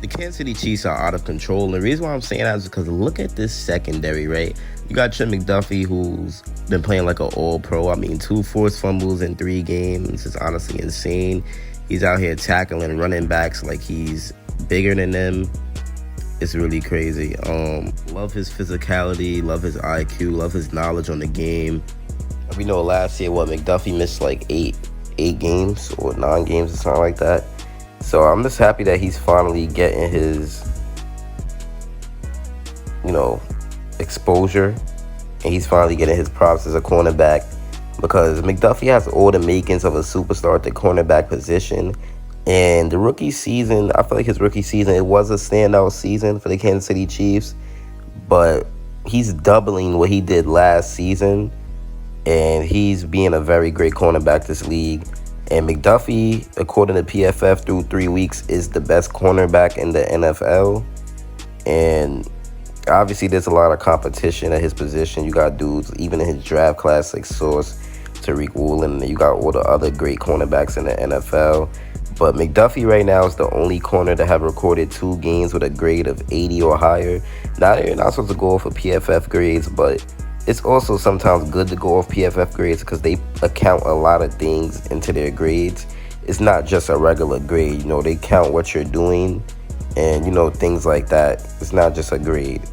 The Kansas City Chiefs are out of control. And the reason why I'm saying that is because look at this secondary, right? You got Trent McDuffie, who's been playing like an all-pro. I mean, 2 forced fumbles in 3 games is honestly insane. He's out here tackling running backs like he's bigger than them. It's really crazy. Love his physicality, love his IQ, love his knowledge on the game. We know last year, McDuffie missed like 8 games or 9 games or something like that. So I'm just happy that he's finally getting his, exposure, and he's finally getting his props as a cornerback, because McDuffie has all the makings of a superstar at the cornerback position. And the rookie season, I feel like his rookie season, it was a standout season for the Kansas City Chiefs, but he's doubling what he did last season, and he's being a very great cornerback this league. And McDuffie, according to PFF, through 3 weeks, is the best cornerback in the NFL. And obviously, there's a lot of competition at his position. You got dudes, even in his draft class, like Sauce, Tariq Woolen, and you got all the other great cornerbacks in the NFL. But McDuffie right now is the only corner to have recorded 2 games with a grade of 80 or higher. Now, you're not supposed to go off of PFF grades, but it's also sometimes good to go off PFF grades because they account a lot of things into their grades. It's not just a regular grade. They count what you're doing and, things like that. It's not just a grade,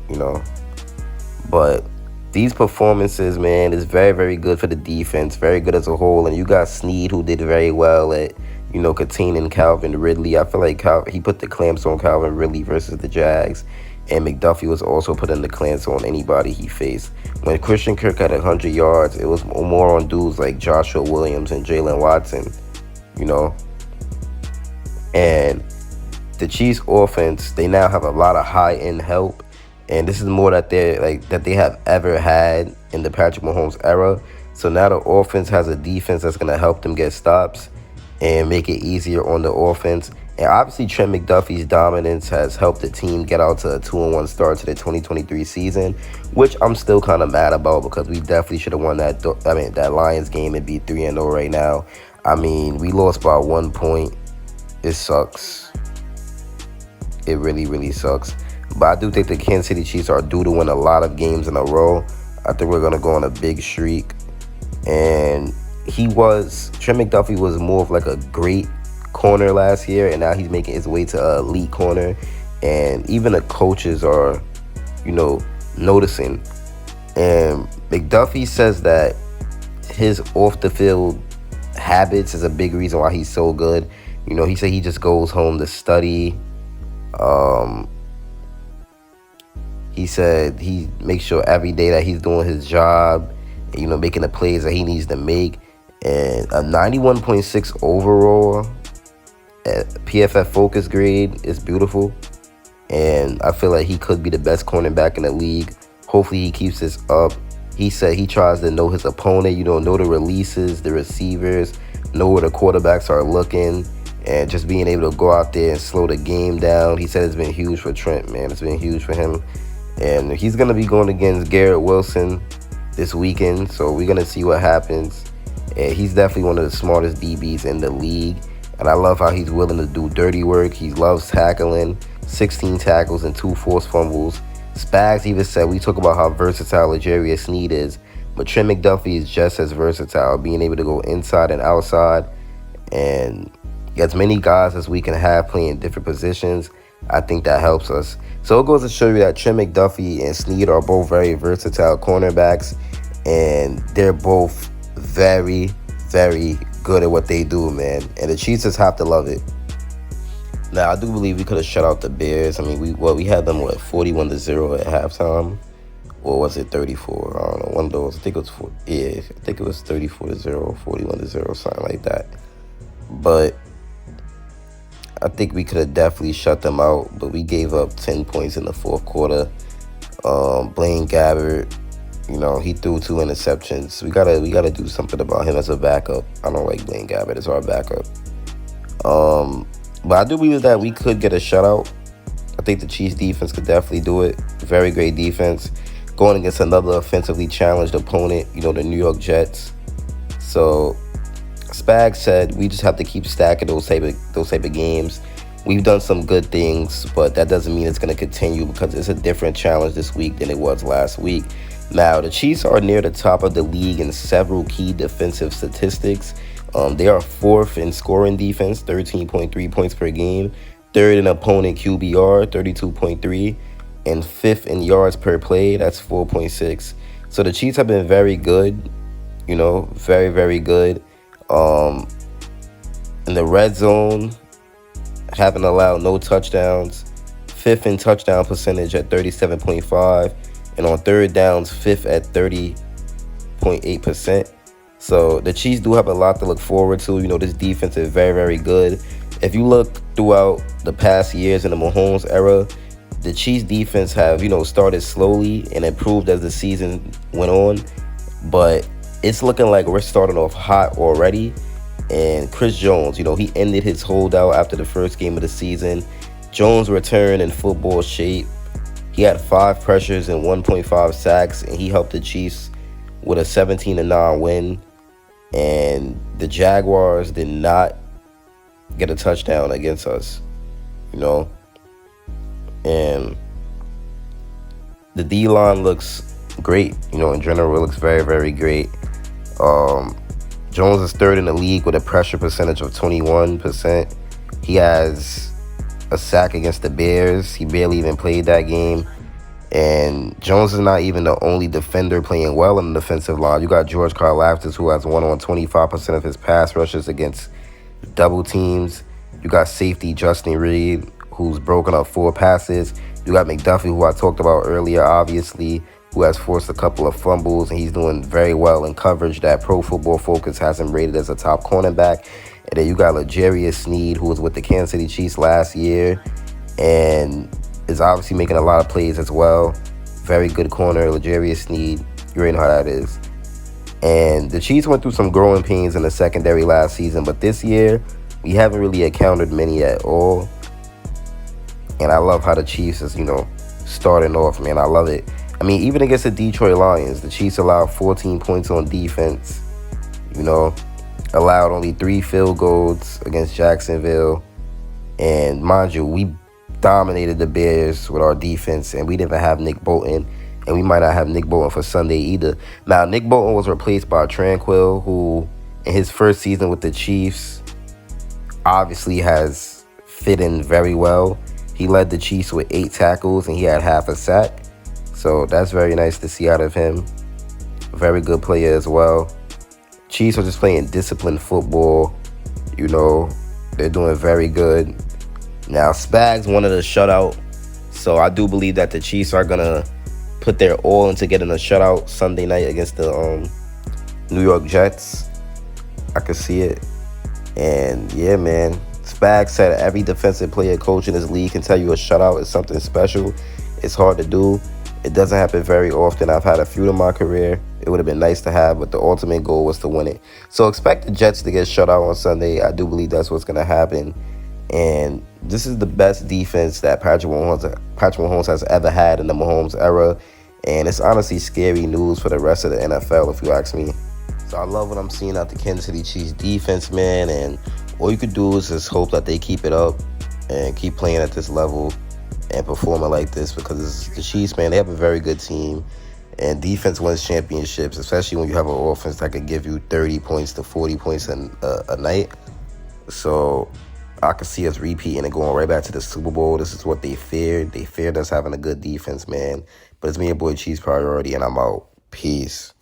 But these performances, man, is very, very good for the defense. Very good as a whole. And you got Snead, who did very well at, containing Calvin Ridley. I feel like he put the clamps on Calvin Ridley versus the Jags. And McDuffie was also putting the clamps on anybody he faced. When Christian Kirk had 100 yards, it was more on dudes like Joshua Williams and Jalen Watson, And the Chiefs offense, they now have a lot of high-end help. And this is more that they have ever had in the Patrick Mahomes era. So now the offense has a defense that's going to help them get stops and make it easier on the offense. And obviously, Trent McDuffie's dominance has helped the team get out to a 2-1 start to the 2023 season, which I'm still kind of mad about because we definitely should have won that Lions game and be 3-0 right now. I mean, we lost by 1 point. It sucks. It really, really sucks. But I do think the Kansas City Chiefs are due to win a lot of games in a row. I think we're going to go on a big streak. And Trent McDuffie was more of like a great corner last year, and now he's making his way to an elite corner. And even the coaches are, noticing. And McDuffie says that his off-the-field habits is a big reason why he's so good. He said he just goes home to study. He said he makes sure every day that he's doing his job, making the plays that he needs to make. And a 91.6 overall PFF focus grade is beautiful. And I feel like he could be the best cornerback in the league. Hopefully he keeps this up. He said he tries to know his opponent, know the releases, the receivers, know where the quarterbacks are looking, and just being able to go out there and slow the game down. He said it's been huge for Trent, man. It's been huge for him. And he's going to be going against Garrett Wilson this weekend, so we're going to see what happens. And he's definitely one of the smartest DBs in the league. And I love how he's willing to do dirty work. He loves tackling, 16 tackles and 2 forced fumbles. Spags even said, we talk about how versatile L'Jarius Sneed is, but Trent McDuffie is just as versatile, being able to go inside and outside. And as many guys as we can have playing different positions, I think that helps us. So it goes to show you that Trent McDuffie and Snead are both very versatile cornerbacks, and they're both very, very good at what they do, man. And the Chiefs just have to love it. Now, I do believe we could have shut out the Bears. I mean, we had them, 41-0 at halftime? Or was it 34? I don't know. One of those. I think it was 34-0, 41-0, something like that. But I think we could have definitely shut them out. But we gave up 10 points in the fourth quarter. Blaine Gabbert, he threw 2 interceptions. We gotta do something about him as a backup. I don't like Blaine Gabbert as our backup. But I do believe that we could get a shutout. I think the Chiefs defense could definitely do it. Very great defense. Going against another offensively challenged opponent, the New York Jets. So Spags said we just have to keep stacking those type of games. we've done some good things, but that doesn't mean it's going to continue because it's a different challenge this week than it was last week. Now, the Chiefs are near the top of the league in several key defensive statistics. They are fourth in scoring defense, 13.3 points per game, third in opponent QBR, 32.3, and fifth in yards per play, that's 4.6. So the Chiefs have been very good, very, very good. In the red zone, haven't allowed no touchdowns, fifth in touchdown percentage at 37.5, and on third downs, fifth at 30.8%. So the Chiefs do have a lot to look forward to. This defense is very, very good. If you look throughout the past years in the Mahomes era, the Chiefs defense have, started slowly and improved as the season went on. But it's looking like we're starting off hot already. And Chris Jones, he ended his holdout after the first game of the season. Jones returned in football shape. He had 5 pressures and 1.5 sacks, and he helped the Chiefs with a 17-9 win. And the Jaguars did not get a touchdown against us, And the D-line looks great, in general, it looks very, very great. Jones is third in the league with a pressure percentage of 21%. He has a sack against the Bears. He barely even played that game. And Jones is not even the only defender playing well in the defensive line. You got George Karlaftis, who has won on 25% of his pass rushes against double teams. You got safety Justin Reed, who's broken up 4 passes. You got McDuffie, who I talked about earlier, obviously, who has forced a couple of fumbles, and he's doing very well in coverage that Pro Football Focus has him rated as a top cornerback. And then you got L'Jarius Sneed, who was with the Kansas City Chiefs last year and is obviously making a lot of plays as well. Very good corner, L'Jarius Sneed. You already know how that is. And the Chiefs went through some growing pains in the secondary last season, but this year, we haven't really encountered many at all. And I love how the Chiefs is, starting off, man. I love it. I mean, even against the Detroit Lions, the Chiefs allowed 14 points on defense, allowed only 3 field goals against Jacksonville. And mind you, we dominated the Bears with our defense, and we didn't even have Nick Bolton, and we might not have Nick Bolton for Sunday either. Now, Nick Bolton was replaced by Tranquill, who in his first season with the Chiefs obviously has fit in very well. He led the Chiefs with 8 tackles, and he had half a sack. So that's very nice to see out of him. Very good player as well. Chiefs are just playing disciplined football. They're doing very good. Now, Spags wanted a shutout. So I do believe that the Chiefs are going to put their all into getting a shutout Sunday night against the New York Jets. I can see it. And yeah, man. Spags said every defensive player coach in this league can tell you a shutout is something special. It's hard to do. It doesn't happen very often. I've had a few in my career. It would have been nice to have, but the ultimate goal was to win it. So expect the Jets to get shut out on Sunday. I do believe that's what's going to happen. And this is the best defense that Patrick Mahomes has ever had in the Mahomes era. And it's honestly scary news for the rest of the NFL, if you ask me. So I love what I'm seeing out the Kansas City Chiefs defense, man. And all you could do is just hope that they keep it up and keep playing at this level and performing like this, because the Chiefs, man, they have a very good team, and defense wins championships, especially when you have an offense that could give you 30 points to 40 points a night. So I could see us repeating and going right back to the Super Bowl. This is what they feared. They feared us having a good defense, man. But it's me and boy Chiefs Priority, and I'm out. Peace.